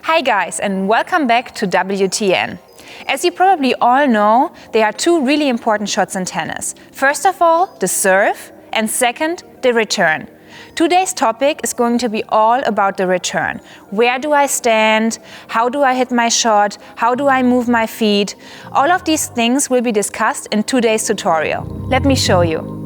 Hi guys, and welcome back to WTN. As you probably all know, there are two really important shots in tennis. First of all, the serve, and second, the return. Today's topic is going to be all about the return. Where do I stand? How do I hit my shot? How do I move my feet? All of these things will be discussed in today's tutorial. Let me show you.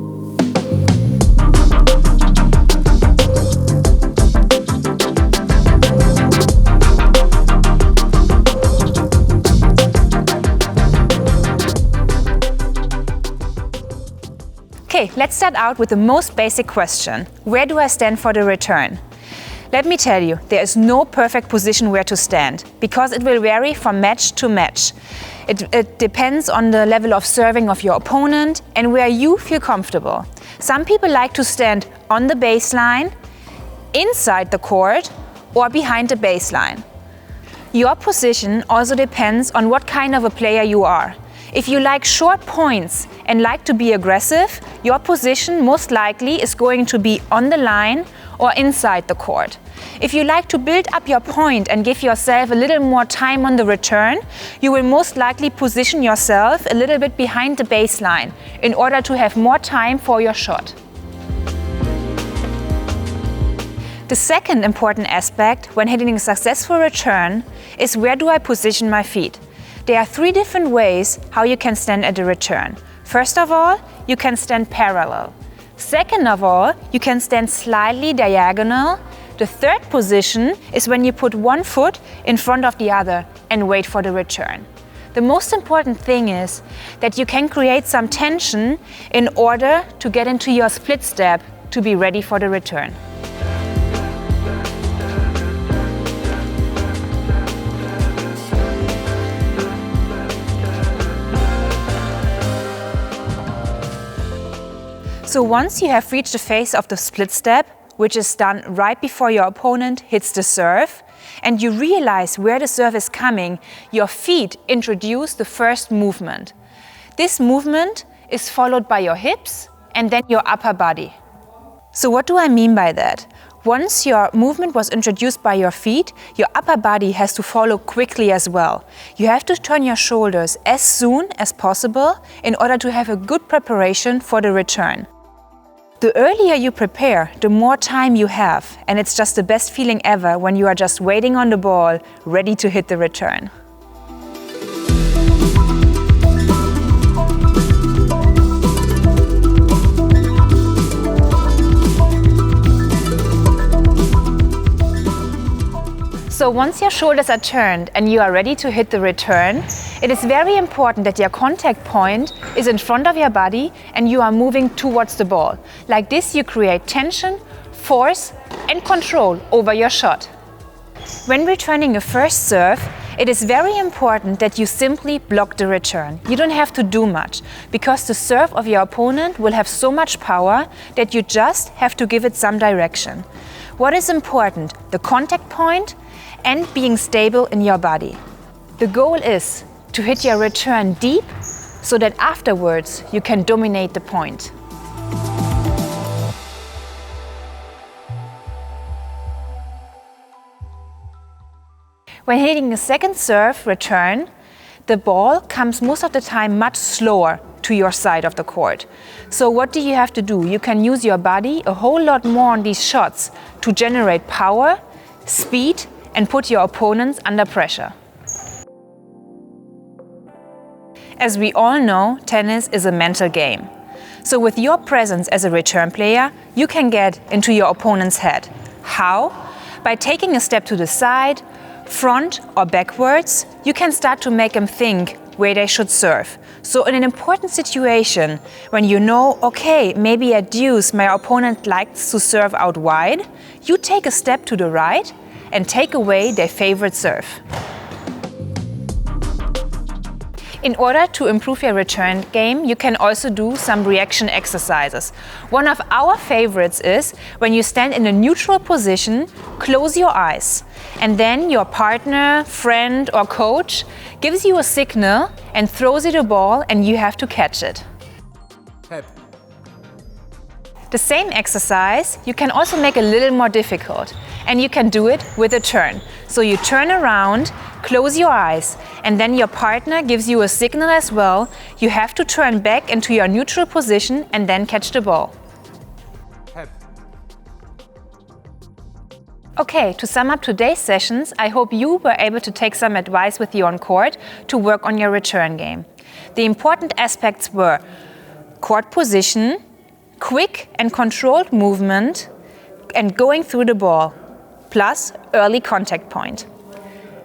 Okay, let's start out with the most basic question. Where do I stand for the return? Let me tell you, there is no perfect position where to stand, because it will vary from match to match. It depends on the level of serving of your opponent and where you feel comfortable. Some people like to stand on the baseline, inside the court, or behind the baseline. Your position also depends on what kind of a player you are. If you like short points and like to be aggressive, your position most likely is going to be on the line or inside the court. If you like to build up your point and give yourself a little more time on the return, you will most likely position yourself a little bit behind the baseline in order to have more time for your shot. The second important aspect when hitting a successful return is where do I position my feet. There are three different ways how you can stand at the return. First of all, you can stand parallel. Second of all, you can stand slightly diagonal. The third position is when you put one foot in front of the other and wait for the return. The most important thing is that you can create some tension in order to get into your split step to be ready for the return. So once you have reached the phase of the split step, which is done right before your opponent hits the serve, and you realize where the serve is coming, your feet introduce the first movement. This movement is followed by your hips and then your upper body. So what do I mean by that? Once your movement was introduced by your feet, your upper body has to follow quickly as well. You have to turn your shoulders as soon as possible in order to have a good preparation for the return. The earlier you prepare, the more time you have, and it's just the best feeling ever when you are just waiting on the ball, ready to hit the return. So once your shoulders are turned and you are ready to hit the return, it is very important that your contact point is in front of your body and you are moving towards the ball. Like this you create tension, force and control over your shot. When returning a first serve, it is very important that you simply block the return. You don't have to do much, because the serve of your opponent will have so much power that you just have to give it some direction. What is important? The contact point and being stable in your body. The goal is to hit your return deep so that afterwards you can dominate the point. When hitting a second serve return, the ball comes most of the time much slower to your side of the court. So what do you have to do? You can use your body a whole lot more on these shots to generate power, speed, and put your opponents under pressure. As we all know, tennis is a mental game. So with your presence as a return player, you can get into your opponent's head. How? By taking a step to the side, front or backwards, you can start to make them think where they should serve. So in an important situation, when you know, okay, maybe at deuce my opponent likes to serve out wide, you take a step to the right and take away their favorite serve. In order to improve your return game, you can also do some reaction exercises. One of our favorites is when you stand in a neutral position, close your eyes, and then your partner, friend or coach gives you a signal and throws you the ball and you have to catch it. Tap. The same exercise you can also make a little more difficult, and you can do it with a turn. So you turn around, close your eyes, and then your partner gives you a signal as well. You have to turn back into your neutral position and then catch the ball. Okay, to sum up today's sessions, I hope you were able to take some advice with you on court to work on your return game. The important aspects were court position, quick and controlled movement, and going through the ball, plus early contact point.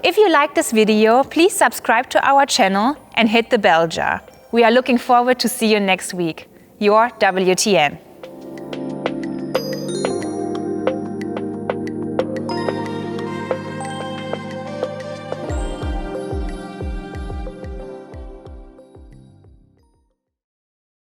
If you like this video, please subscribe to our channel and hit the bell jar. We are looking forward to see you next week. Your WTN.